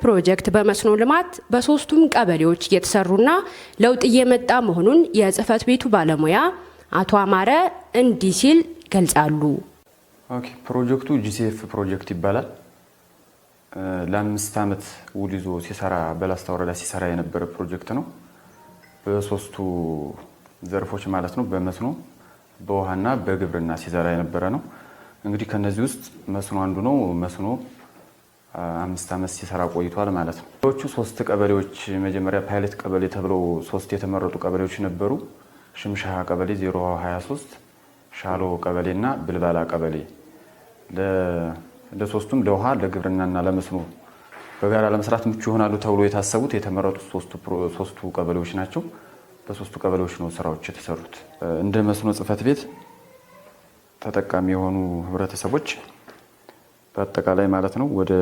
ፕሮጀክት በመስኖ ልማት በሶስቱም ቀበሌዎች እየተሰሩና ለውጥ እየመጣ መሆኑን የጽህፈት ቤቱ ባለሙያ አቶ አማረ እንዲህ ሲል ገልጻሉ። ፕሮጀክቱ ጂሲኤፍ ፕሮጀክት ይባላል። ለ5 ዓመት ውል ይዞ ሲሰራ በላስታ ወረዳ ሲሰራ የነበረ ፕሮጀክት ነው። በሶስቱ ዘርፎች ማለት ነው፣ በመስኖ በውሃና በግብርና ሲሰራ የነበረ ነው። እንግዲህ ከነዚህ ውስጥ መስኖ አንዱ ነው። መስኖ 5 ዓመት ሲሰራ ቆይቷል ማለት ነው። ሌሎቹ 3 ቀበሌዎች መጀመሪያ ፓይለት ቀበሌ ተብለው 3 የተመረጡ ቀበሌዎች ነበሩ። ሽምሻሃ ቀበሌ 023፣ ሻሎ ቀበሌና ብልባላ ቀበሌ ለሶስቱም ለውሃ ለግብርናና ለመስኖ በጋራ ለመስራት ምቹ ይሆናሉ ተብሎ የታሰቡት የተመረጡት ሶስቱ ቀበሌዎች ናቸው። በሶስቱ ቀበሌዎች ነው ስራዎች የተሰሩት። እንደ መስኖ ጽህፈት ቤት ተጠቃሚ የሆኑ ህብረተሰቦች በአጠቃላይ ማለት ነው ወደ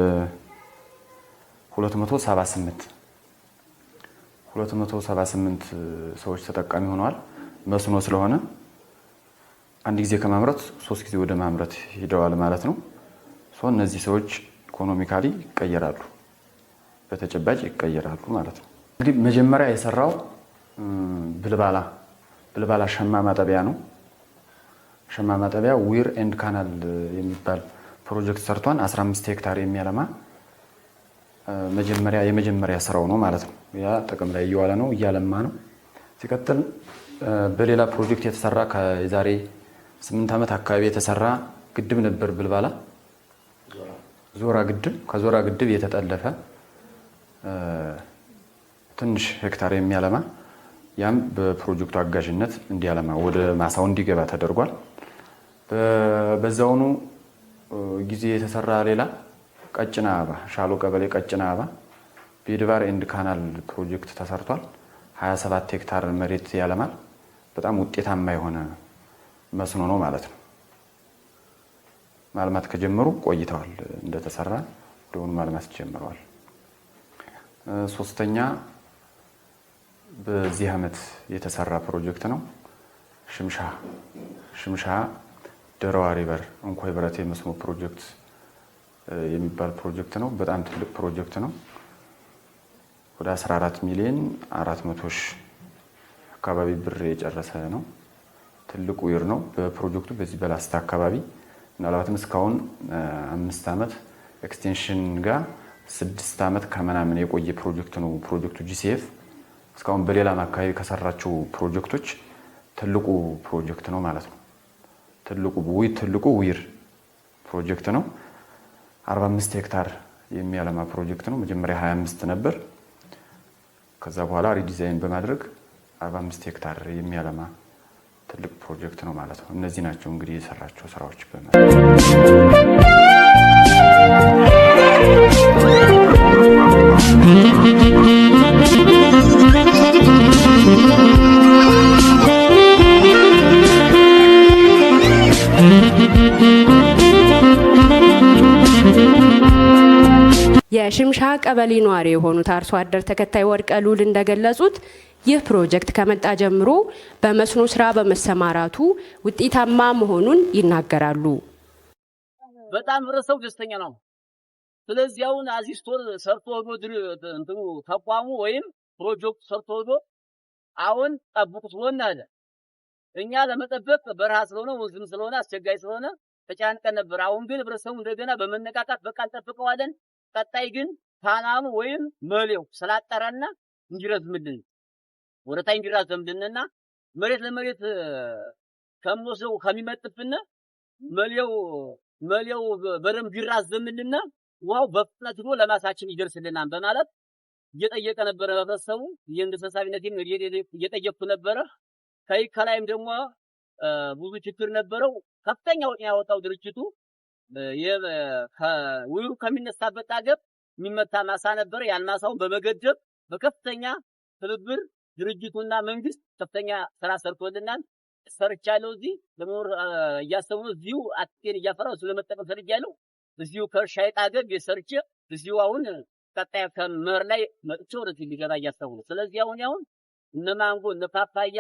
278 ሰዎች ተጠቃሚ ሆነዋል። መስኖ ስለሆነ አንድ ጊዜ ከማምረት 3 ጊዜ ወደ ማምረት ሄደዋል ማለት ነው። እነዚህ ሰዎች ኢኮኖሚካሊ ይቀየራሉ፣ በተጨባጭ ይቀየራሉ ማለት ነው። እንግዲህ መጀመሪያ የሰራው ብልባላ ሸማ ማጠቢያ ነው። ሸማ ማጠቢያ ዊር ኤንድ ካናል የሚባል ፕሮጀክት ሰርቷን 15 ሄክታር የሚያለማ የመጀመሪያ ስራው ነው ማለት ነው። ያ ጥቅም ላይ እየዋለ ነው፣ እያለማ ነው። ሲቀጥል በሌላ ፕሮጀክት የተሰራ ከዛሬ 8 ዓመት አካባቢ የተሰራ ግድብ ነበር። ብልባላ ዞራ ግድብ፣ ከዞራ ግድብ የተጠለፈ ትንሽ ሄክታር የሚያለማ ያም በፕሮጀክቱ አጋዥነት እንዲያለማ ወደ ማሳው እንዲገባ ተደርጓል። በዛውኑ ጊዜ የተሰራ ሌላ ቀጭና አበባ ሻሎ ቀበሌ ቀጭና አበባ ቤድባር ኤንድ ካናል ፕሮጀክት ተሰርቷል። 27 ሄክታር መሬት ያለማል። በጣም ውጤታማ የሆነ መስኖ ነው ማለት ነው። ማልማት ከጀመሩ ቆይተዋል። እንደተሰራ ወደሆኑ ማልማት ጀምረዋል። ሶስተኛ በዚህ ዓመት የተሰራ ፕሮጀክት ነው። ሽምሻ ደረዋ ሪቨር እንኮይ ብረት የመስኖ ፕሮጀክት የሚባል ፕሮጀክት ነው። በጣም ትልቅ ፕሮጀክት ነው። ወደ 14 ሚሊዮን 400 ሺህ አካባቢ ብር የጨረሰ ነው። ትልቁ ይር ነው በፕሮጀክቱ በዚህ በላስታ አካባቢ ምናልባትም እስካሁን 5 ዓመት ኤክስቴንሽን ጋር 6 ዓመት ከምናምን የቆየ ፕሮጀክት ነው። ፕሮጀክቱ ጂሲኤፍ እስካሁን በሌላም አካባቢ ከሰራቸው ፕሮጀክቶች ትልቁ ፕሮጀክት ነው ማለት ነው። ትልቁ ዊር ፕሮጀክት ነው። 45 ሄክታር የሚያለማ ፕሮጀክት ነው። መጀመሪያ 25 ነበር። ከዛ በኋላ ሪዲዛይን በማድረግ 45 ሄክታር የሚያለማ ትልቅ ፕሮጀክት ነው ማለት ነው። እነዚህ ናቸው እንግዲህ የሰራቸው ስራዎች የሽምሻ ቀበሌ ነዋሪ የሆኑት አርሶ አደር ተከታይ ወርቀ ሉል እንደገለጹት ይህ ፕሮጀክት ከመጣ ጀምሮ በመስኖ ስራ በመሰማራቱ ውጤታማ መሆኑን ይናገራሉ። በጣም ህብረተሰቡ ደስተኛ ነው። ስለዚህ አሁን አዚስቶር ሰርቶ እንትኑ ተቋሙ ወይም ፕሮጀክቱ ሰርቶ አሁን ጠብቁት ሆነ አለ። እኛ ለመጠበቅ በረሃ ስለሆነ ወዝም ስለሆነ አስቸጋሪ ስለሆነ ተጫንቀን ነበር። አሁን ግን ህብረተሰቡ እንደገና በመነቃቃት በቃ እንጠብቀዋለን። ቀጣይ ግን ፓናሉ ወይም መሌው ስላጠረና እንዲረዝምልን ወረታይ እንዲራዘምልንና መሬት ለመሬት ከምንወስደው ከሚመጥፍና መሌው በደንብ ቢራዘምልና ውሃው በፍጥነት ሆኖ ለማሳችን ይደርስልናል በማለት እየጠየቀ ነበረ። ህብረተሰቡ የእንደሰሳቢነትን እየጠየቁ ነበረ። ከላይም ደግሞ ብዙ ችግር ነበረው። ከፍተኛ ወጪ ያወጣው ድርጅቱ ከውሩ ከሚነሳበት አገር የሚመታ ማሳ ነበር። ያን ማሳውን በመገደብ በከፍተኛ ትብብር ድርጅቱና መንግስት ከፍተኛ ስራ ሰርቶልናል። ሰርቻለሁ። እዚህ ለሞር እያሰቡ እዚሁ አጥቴን እያፈራው ስለመጠቀም ፈልጊያለሁ። እዚሁ ከሻይጣ ገብ የሰርቼ እዚሁ አሁን ቀጣይ ከመር ላይ መጥቼ ወደዚህ ሊገባ እያሰቡ ነው። ስለዚህ አሁን እነ ማንጎ እነ ፓፓያ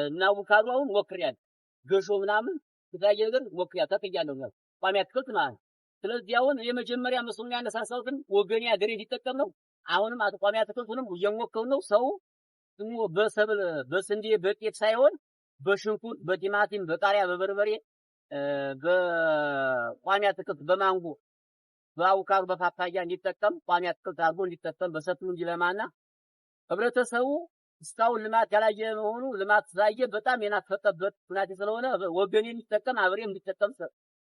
እና አቮካዶ አሁን ሞክሬያለሁ። ገሾ ምናምን የተለያየ ነገር ሞክሬያለሁ። ተክያለሁ። ቋሚ አትክልት ማለት ስለዚህ አሁን የመጀመሪያ መስሎኛ ያነሳሳውትን ወገኔ አገሬ ሊጠቀም ነው። አሁንም አጥቋሚ አትክልቱንም እየሞከው ነው። ሰው ደግሞ በሰብል በስንዴ በጤፍ ሳይሆን በሽንኩርት በቲማቲም በቃሪያ በበርበሬ በቋሚ አትክልት በማንጎ በአቮካዶ በፓፓያ እንዲጠቀም ቋሚ አትክልት አድርጎ እንዲጠቀም በሰፊው እንዲለማና ህብረተሰቡ እስካሁን ልማት ያላየ መሆኑ ልማት ስላየ በጣም የናፈቀበት ሁኔታ ስለሆነ ወገኔ እንዲጠቀም አብሬም እንዲጠቀም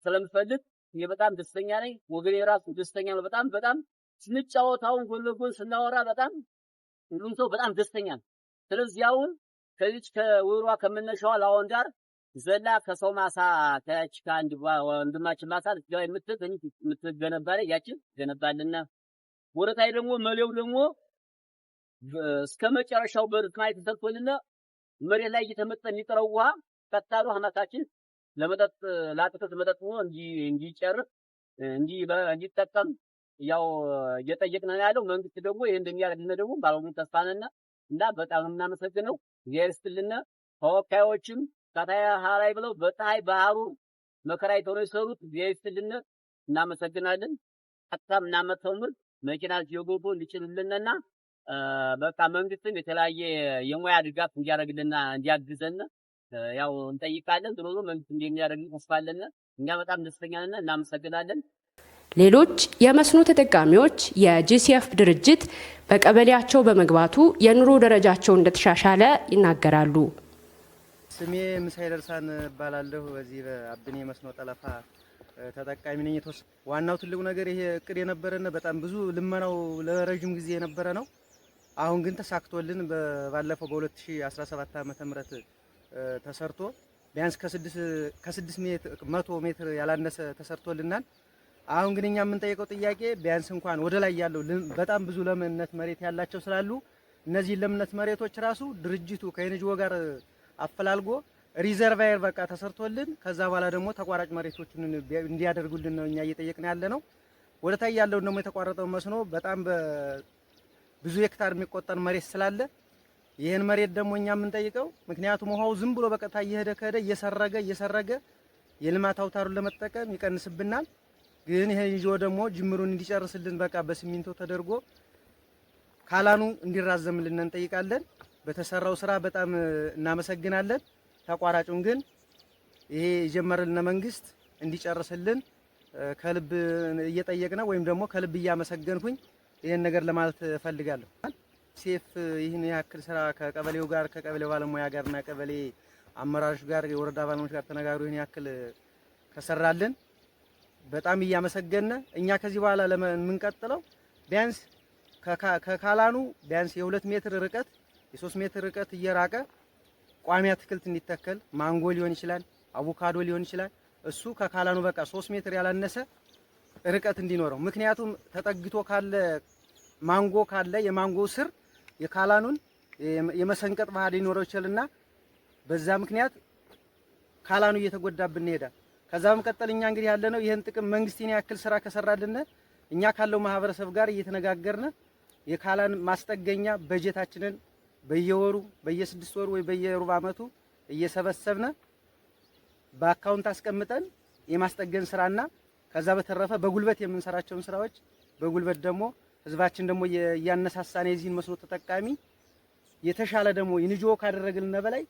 ስለምፈልግ እኔ በጣም ደስተኛ ነኝ። ወገኔ ራሱ ደስተኛ ነው። በጣም ስንጫወታውን ጎን ለጎን ስናወራ በጣም ሁሉም ሰው በጣም ደስተኛ ነው። ስለዚህ አሁን ከዚች ከወሯ ከመነሻዋ ላወንዳር ዘላ ከሰው ማሳ ከያች ከአንድ ወንድማችን ማሳ ልትገባ የምትገነባ ላይ ያችን ገነባልና ወረታይ ደግሞ መሌው ደግሞ እስከ መጨረሻው በርካይ ተሰጥቶልና መሬት ላይ እየተመጠን የሚጠራው ውሃ ቀጣሉ ሀማታችን ለመጠጥ ለአጥቅት መጠጥ ሆኖ እንዲጨርስ እንዲጠቀም ያው እየጠየቅን ያለው መንግስት ደግሞ ይሄን እንደሚያደርግልን ደግሞ ባለሙሉ ተስፋ ነን እና በጣም እናመሰግነው። እግዚአብሔር ይስጥልን። ተወካዮችም ታታያ ሀላይ ብለው በፀሐይ ባህሩ መከራ አይተው ነው የሰሩት። እግዚአብሔር ይስጥልን። እናመሰግናለን። አጣም እናመተምር መኪና ሲገቡ እንዲችሉልንና በቃ መንግስትም የተለያየ የሙያ ድጋፍ እንዲያደርግልና እንዲያግዘን ያው እንጠይቃለን። ድሮሎ መንግስት እንደሚያደርግ ተስፋ አለን። እኛ በጣም ደስተኛ ነን። እናመሰግናለን። ሌሎች የመስኖ ተጠቃሚዎች የጂሲኤፍ ድርጅት በቀበሌያቸው በመግባቱ የኑሮ ደረጃቸው እንደተሻሻለ ይናገራሉ። ስሜ ምሳይ ደርሳን እባላለሁ። በዚህ በአብኔ መስኖ ጠለፋ ተጠቃሚ ነኝ። ዋናው ትልቁ ነገር ይሄ እቅድ የነበረና በጣም ብዙ ልመናው ለረጅም ጊዜ የነበረ ነው። አሁን ግን ተሳክቶልን ባለፈው በ2017 ዓ.ም ተሰርቶ ቢያንስ ከ600 ሜትር ያላነሰ ተሰርቶልናል። አሁን ግን እኛ የምንጠይቀው ጥያቄ ቢያንስ እንኳን ወደ ላይ ያለው በጣም ብዙ ለምነት መሬት ያላቸው ስላሉ እነዚህ ለምነት መሬቶች ራሱ ድርጅቱ ከኤንጂኦ ጋር አፈላልጎ ሪዘርቫየር በቃ ተሰርቶልን ከዛ በኋላ ደግሞ ተቋራጭ መሬቶችን እንዲያደርጉልን ነው እኛ እየጠየቅን ያለ ነው። ወደ ታይ ያለው ደግሞ የተቋረጠው መስኖ በጣም ብዙ ሄክታር የሚቆጠር መሬት ስላለ ይሄን መሬት ደግሞ እኛ የምንጠይቀው ምክንያቱም ውሃው ዝም ብሎ በቀጥታ እየሄደ እየሰረገ የልማት አውታሩን ለመጠቀም ይቀንስብናል። ግን ይሄ ይዞ ደግሞ ጅምሩን እንዲጨርስልን በቃ በሲሚንቶ ተደርጎ ካላኑ እንዲራዘምልን እንጠይቃለን። በተሰራው ስራ በጣም እናመሰግናለን። ተቋራጩን ግን ይሄ የጀመረልን መንግስት እንዲጨርስልን ከልብ እየጠየቅነው ወይም ደግሞ ከልብ እያመሰገንኩኝ ይሄን ነገር ለማለት ፈልጋለሁ። ሴፍ ይህን ያክል ስራ ከቀበሌው ጋር ከቀበሌው ባለሙያ ጋርና ቀበሌ አመራሮች ጋር የወረዳ ባለሙያዎች ጋር ተነጋግሮ ይሄን ያክል ከሰራልን በጣም እያመሰገነ እኛ ከዚህ በኋላ ለምንቀጥለው ቢያንስ ከካላኑ ቢያንስ የ2 ሜትር ርቀት የ3 ሜትር ርቀት እየራቀ ቋሚ አትክልት እንዲተከል ማንጎ ሊሆን ይችላል፣ አቮካዶ ሊሆን ይችላል። እሱ ከካላኑ በቃ 3 ሜትር ያላነሰ ርቀት እንዲኖረው። ምክንያቱም ተጠግቶ ካለ ማንጎ ካለ የማንጎ ስር የካላኑን የመሰንቀጥ ባህሪ ሊኖረው ይችላልና በዛ ምክንያት ካላኑ እየተጎዳብን ይሄዳል። ከዛ በመቀጠል እኛ እንግዲህ ያለነው ይሄን ጥቅም መንግስትን ያክል ስራ ከሰራልን እኛ ካለው ማህበረሰብ ጋር እየተነጋገርነ የካላን ማስጠገኛ በጀታችንን በየወሩ በየ6 ወሩ ወይ በየሩብ ዓመቱ እየሰበሰብነ በአካውንት አስቀምጠን የማስጠገን ስራና ከዛ በተረፈ በጉልበት የምንሰራቸውን ስራዎች በጉልበት ደግሞ ህዝባችን ደግሞ ያነሳሳነ የዚህን መስኖ ተጠቃሚ የተሻለ ደግሞ ይንጆ ካደረግልን በላይ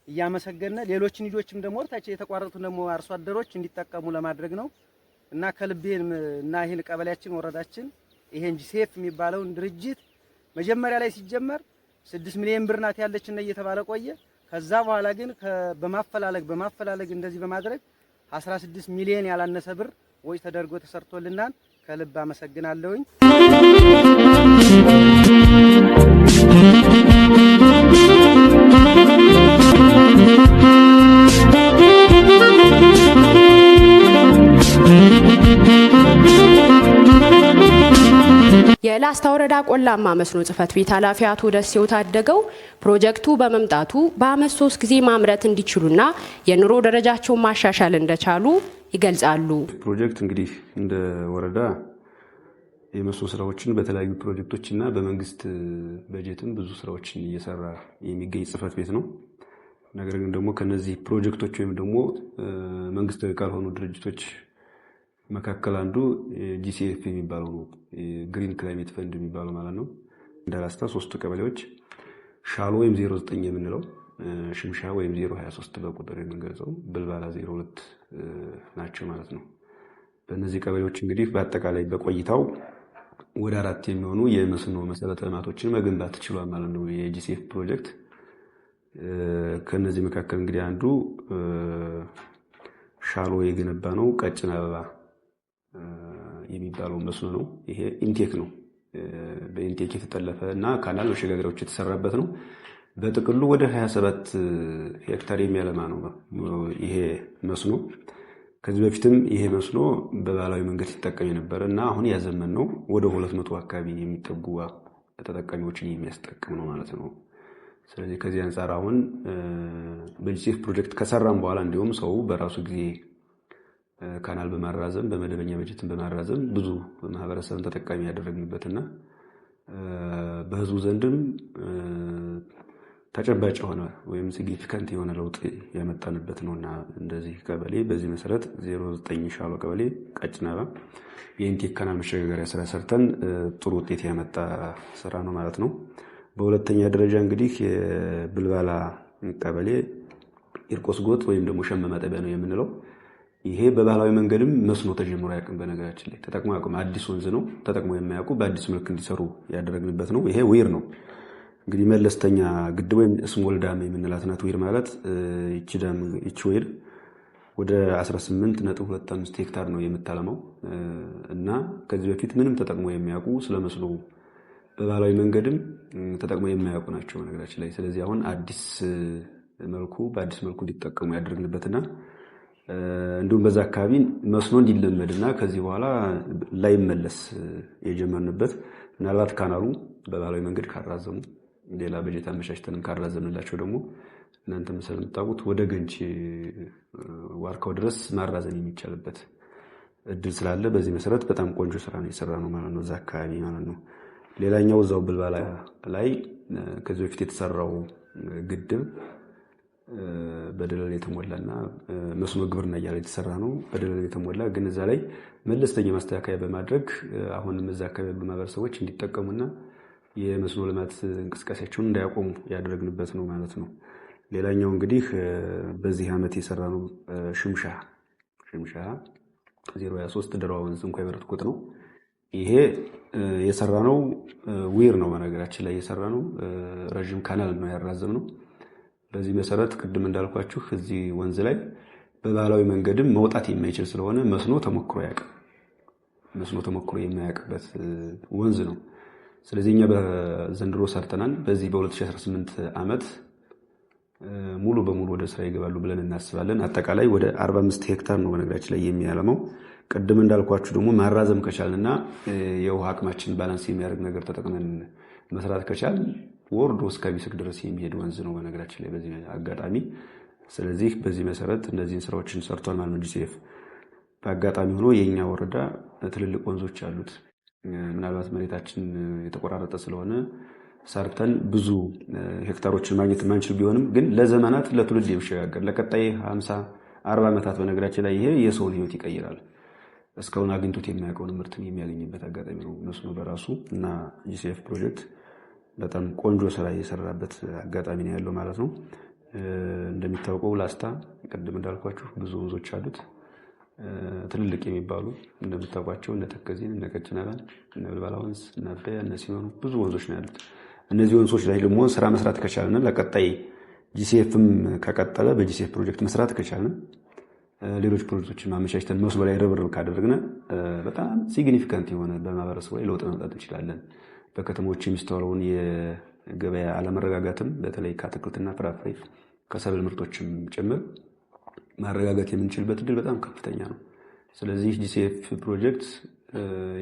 እያመሰገነ ሌሎች ልጆችም ደግሞ ታች የተቋረጡ ደግሞ አርሶ አደሮች እንዲጠቀሙ ለማድረግ ነው እና ከልቤን እና ይሄን ቀበሌያችን ወረዳችን ይሄን ጂሲኤፍ የሚባለውን ድርጅት መጀመሪያ ላይ ሲጀመር 6 ሚሊዮን ብር ናት ያለችና እየተባለ ቆየ። ከዛ በኋላ ግን በማፈላለግ እንደዚህ በማድረግ 16 ሚሊዮን ያላነሰ ብር ወጭ ተደርጎ ተሰርቶልናል። ከልብ አመሰግናለሁኝ። የላስታ ወረዳ ቆላማ መስኖ ጽሕፈት ቤት ኃላፊ አቶ ደሴው ታደገው ፕሮጀክቱ በመምጣቱ በአመት 3 ጊዜ ማምረት እንዲችሉና የኑሮ ደረጃቸውን ማሻሻል እንደቻሉ ይገልጻሉ። ፕሮጀክት እንግዲህ እንደ ወረዳ የመስኖ ስራዎችን በተለያዩ ፕሮጀክቶችና በመንግስት በጀትም ብዙ ስራዎችን እየሰራ የሚገኝ ጽሕፈት ቤት ነው። ነገር ግን ደግሞ ከነዚህ ፕሮጀክቶች ወይም ደግሞ መንግስታዊ ካልሆኑ ድርጅቶች መካከል አንዱ ጂሲኤፍ የሚባለው ነው፣ ግሪን ክላይሜት ፈንድ የሚባለው ማለት ነው። እንዳላስታ 3ቱ ቀበሌዎች ሻሎ ወይም 09 የምንለው፣ ሽምሻ ወይም 023 በቁጥር የምንገልጸው፣ ብልባላ 02 ናቸው ማለት ነው። በእነዚህ ቀበሌዎች እንግዲህ በአጠቃላይ በቆይታው ወደ 4 የሚሆኑ የመስኖ መሰረተ ልማቶችን መገንባት ችሏል ማለት ነው የጂሲኤፍ ፕሮጀክት። ከነዚህ መካከል እንግዲህ አንዱ ሻሎ የገነባ ነው ቀጭን አበባ የሚባለው መስኖ ነው። ይሄ ኢንቴክ ነው፣ በኢንቴክ የተጠለፈ እና ካናል መሸጋገሪያዎች የተሰራበት ነው። በጥቅሉ ወደ 27 ሄክታር የሚያለማ ነው ይሄ መስኖ። ከዚህ በፊትም ይሄ መስኖ በባህላዊ መንገድ ሲጠቀም የነበረ እና አሁን ያዘመን ነው ወደ 200 አካባቢ የሚጠጉ ተጠቃሚዎችን የሚያስጠቅም ነው ማለት ነው። ስለዚህ ከዚህ አንጻር አሁን በጂሲኤፍ ፕሮጀክት ከሰራም በኋላ እንዲሁም ሰው በራሱ ጊዜ ካናል በማራዘም በመደበኛ በጀትን በማራዘም ብዙ ማህበረሰብን ተጠቃሚ ያደረግንበትና በህዝቡ ዘንድም ተጨባጭ የሆነ ወይም ሲግኒፊካንት የሆነ ለውጥ ያመጣንበት ነውና እንደዚህ ቀበሌ በዚህ መሰረት 09 ሻሎ ቀበሌ ቀጭን አበባ የኢንቴክ ካናል መሸጋገሪያ ስራ ሰርተን ጥሩ ውጤት ያመጣ ስራ ነው ማለት ነው። በሁለተኛ ደረጃ እንግዲህ የብልባላ ቀበሌ ኢርቆስ ጎጥ ወይም ደግሞ ሸመ ማጠቢያ ነው የምንለው። ይሄ በባህላዊ መንገድም መስኖ ተጀምሮ ያውቅም። በነገራችን ላይ ተጠቅሞ ያውቅም። አዲስ ወንዝ ነው፣ ተጠቅሞ የማያውቁ በአዲስ መልክ እንዲሰሩ ያደረግንበት ነው። ይሄ ዊር ነው እንግዲህ መለስተኛ ግድብ ወይም ስሞል ዳም የምንላት ናት። ዊር ማለት ይቺ ዊር ወደ 18.25 ሄክታር ነው የምታለማው እና ከዚህ በፊት ምንም ተጠቅሞ የሚያውቁ ስለመስኖ በባህላዊ መንገድም ተጠቅሞ የማያውቁ ናቸው በነገራችን ላይ። ስለዚህ አሁን በአዲስ መልኩ እንዲጠቀሙ ያደረግንበትና እንዲሁም በዛ አካባቢ መስኖ እንዲለመድና ከዚህ በኋላ ላይመለስ የጀመርንበት ምናልባት ካናሉ በባህላዊ መንገድ ካራዘሙ ሌላ በጀት አመቻችተንም ካራዘምንላቸው ደግሞ እናንተም ስለምታውቁት ወደ ገንቺ ዋርካው ድረስ ማራዘም የሚቻልበት እድል ስላለ በዚህ መሰረት በጣም ቆንጆ ስራ ነው የሰራ ነው ማለት ነው እዛ አካባቢ ማለት ነው። ሌላኛው እዛው ብልባላ ላይ ከዚህ በፊት የተሰራው ግድብ በደለል የተሞላና መስኖ ግብርና እያለ የተሰራ ነው። በደለል የተሞላ ግን እዛ ላይ መለስተኛ ማስተካከያ በማድረግ አሁንም እዛ አካባቢ ማህበረሰቦች እንዲጠቀሙና የመስኖ ልማት እንቅስቃሴያቸውን እንዳያቆሙ ያደረግንበት ነው ማለት ነው። ሌላኛው እንግዲህ በዚህ ዓመት የሰራ ነው ሽምሻ 023 ደራዋ ወንዝ እንኳን የበረት ቁጥ ነው። ይሄ የሰራ ነው ዊር ነው በነገራችን ላይ የሰራ ነው ረጅም ካናል ነው ያራዘም ነው። በዚህ መሰረት ቅድም እንዳልኳችሁ እዚህ ወንዝ ላይ በባህላዊ መንገድም መውጣት የማይችል ስለሆነ መስኖ ተሞክሮ የማያውቅበት ወንዝ ነው። ስለዚህ እኛ በዘንድሮ ሰርተናል። በዚህ በ2018 ዓመት ሙሉ በሙሉ ወደ ስራ ይገባሉ ብለን እናስባለን። አጠቃላይ ወደ 45 ሄክታር ነው በነገራችን ላይ የሚያለማው። ቅድም እንዳልኳችሁ ደግሞ ማራዘም ከቻልና የውሃ አቅማችን ባላንስ የሚያደርግ ነገር ተጠቅመን መስራት ከቻል ወርዶ እስከሚስቅ ድረስ የሚሄድ ወንዝ ነው በነገራችን ላይ በዚህ አጋጣሚ። ስለዚህ በዚህ መሰረት እነዚህን ስራዎችን ሰርቷል ማለት ነው ጂሲኤፍ። በአጋጣሚ ሆኖ የኛ ወረዳ ትልልቅ ወንዞች አሉት። ምናልባት መሬታችን የተቆራረጠ ስለሆነ ሰርተን ብዙ ሄክታሮችን ማግኘት የማንችል ቢሆንም ግን ለዘመናት ለትውልድ የሚሸጋገር ለቀጣይ 50-40 ዓመታት በነገራችን ላይ ይሄ የሰውን ህይወት ይቀይራል። እስካሁን አግኝቶት የማያውቀውን ምርት የሚያገኝበት አጋጣሚ ነው መስኖ በራሱ እና ጂሲኤፍ ፕሮጀክት በጣም ቆንጆ ስራ የሰራበት አጋጣሚ ነው ያለው ማለት ነው። እንደሚታወቀው ላስታ ቅድም እንዳልኳችሁ ብዙ ወንዞች አሉት። ትልልቅ የሚባሉ እንደምታውቋቸው እነ ተከዜን፣ እነ ቀጭን አበባን፣ እነ ብልባላ ወንዝ፣ እነ አባያ፣ እነ ሲሆኑ ብዙ ወንዞች ነው ያሉት። እነዚህ ወንዞች ላይ ደግሞ ስራ መስራት ከቻልን ለቀጣይ ጂሲኤፍም ከቀጠለ በጂሲኤፍ ፕሮጀክት መስራት ከቻልን ሌሎች ፕሮጀክቶችን ማመቻችተን መስኖ ላይ ርብርብ ካደረግን በጣም ሲግኒፊካንት የሆነ በማህበረሰቡ ላይ ለውጥ ማምጣት እንችላለን። በከተሞች የሚስተዋለውን የገበያ አለመረጋጋትም በተለይ ከአትክልትና ፍራፍሬ ከሰብል ምርቶችም ጭምር ማረጋጋት የምንችልበት እድል በጣም ከፍተኛ ነው። ስለዚህ ጂሲኤፍ ፕሮጀክት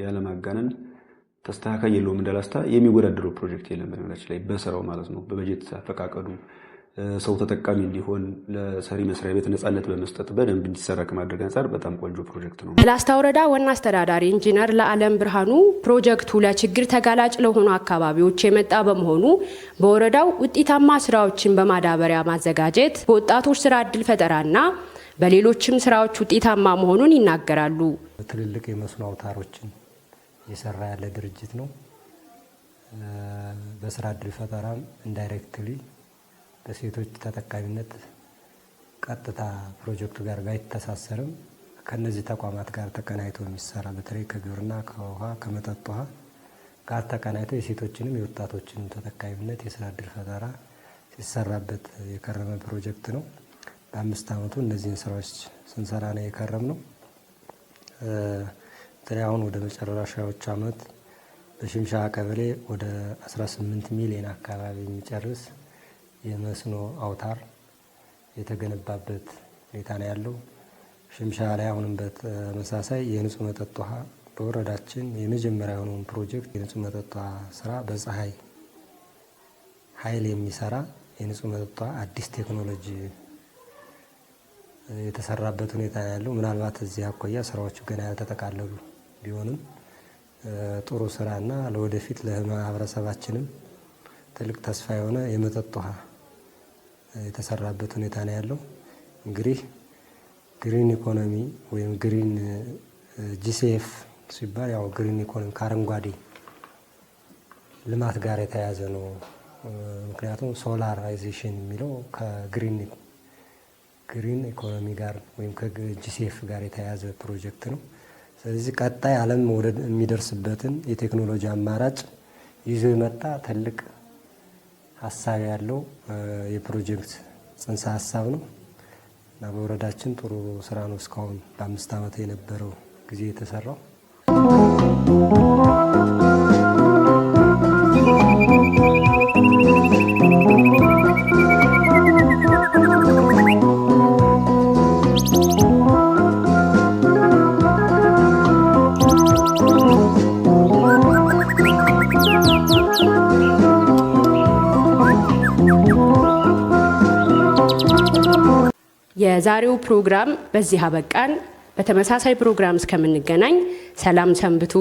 ያለማጋነን ተስተካካይ የለውም እንዳላስታ የሚወዳደረው ፕሮጀክት የለም በነገራችን ላይ በስራው ማለት ነው። በበጀት አፈቃቀዱ ሰው ተጠቃሚ እንዲሆን ለሰሪ መስሪያ ቤት ነፃነት በመስጠት በደንብ እንዲሰራ ከማድረግ አንጻር በጣም ቆንጆ ፕሮጀክት ነው። የላስታ ወረዳ ዋና አስተዳዳሪ ኢንጂነር ለዓለም ብርሃኑ ፕሮጀክቱ ለችግር ተጋላጭ ለሆኑ አካባቢዎች የመጣ በመሆኑ በወረዳው ውጤታማ ስራዎችን በማዳበሪያ ማዘጋጀት በወጣቶች ስራ እድል ፈጠራና በሌሎችም ስራዎች ውጤታማ መሆኑን ይናገራሉ። ትልልቅ የመስኖ አውታሮችን እየሰራ ያለ ድርጅት ነው። በስራ እድል ፈጠራም ኢንዳይሬክትሊ በሴቶች ተጠቃሚነት ቀጥታ ፕሮጀክቱ ጋር ባይተሳሰርም ከነዚህ ተቋማት ጋር ተቀናይቶ የሚሰራ በተለይ ከግብርና፣ ከውሃ፣ ከመጠጥ ውሃ ጋር ተቀናይቶ የሴቶችንም የወጣቶችንም ተጠቃሚነት የስራ እድል ፈጠራ ሲሰራበት የከረመ ፕሮጀክት ነው። በ5 ዓመቱ እነዚህን ስራዎች ስንሰራ ነው የከረም ነው። በተለይ አሁን ወደ መጨረሻዎች ዓመት በሽምሻ ቀበሌ ወደ 18 ሚሊዮን አካባቢ የሚጨርስ የመስኖ አውታር የተገነባበት ሁኔታ ነው ያለው። ሽምሻ ላይ አሁንም በተመሳሳይ የንጹህ መጠጥ ውሃ በወረዳችን የመጀመሪያ የሆነውን ፕሮጀክት የንጹህ መጠጥ ውሃ ስራ በፀሐይ ኃይል የሚሰራ የንጹህ መጠጥ ውሃ አዲስ ቴክኖሎጂ የተሰራበት ሁኔታ ነው ያለው። ምናልባት እዚህ አኳያ ስራዎቹ ገና ያልተጠቃለሉ ቢሆንም ጥሩ ስራና ለወደፊት ለማህበረሰባችንም ትልቅ ተስፋ የሆነ የመጠጥ ውሃ የተሰራበት ሁኔታ ነው ያለው። እንግዲህ ግሪን ኢኮኖሚ ወይም ግሪን ጂሲኤፍ ሲባል ያው ግሪን ኢኮኖሚ ከአረንጓዴ ልማት ጋር የተያያዘ ነው። ምክንያቱም ሶላራይዜሽን የሚለው ከግሪን ኢኮኖሚ ጋር ወይም ከጂሲኤፍ ጋር የተያያዘ ፕሮጀክት ነው። ስለዚህ ቀጣይ ዓለም ወደ የሚደርስበትን የቴክኖሎጂ አማራጭ ይዞ የመጣ ትልቅ ሀሳብ ያለው የፕሮጀክት ጽንሰ ሀሳብ ነው እና በወረዳችን ጥሩ ስራ ነው እስካሁን በ5 ዓመት የነበረው ጊዜ የተሰራው። የዛሬው ፕሮግራም በዚህ አበቃን። በተመሳሳይ ፕሮግራም እስከምንገናኝ ሰላም ሰንብቱ።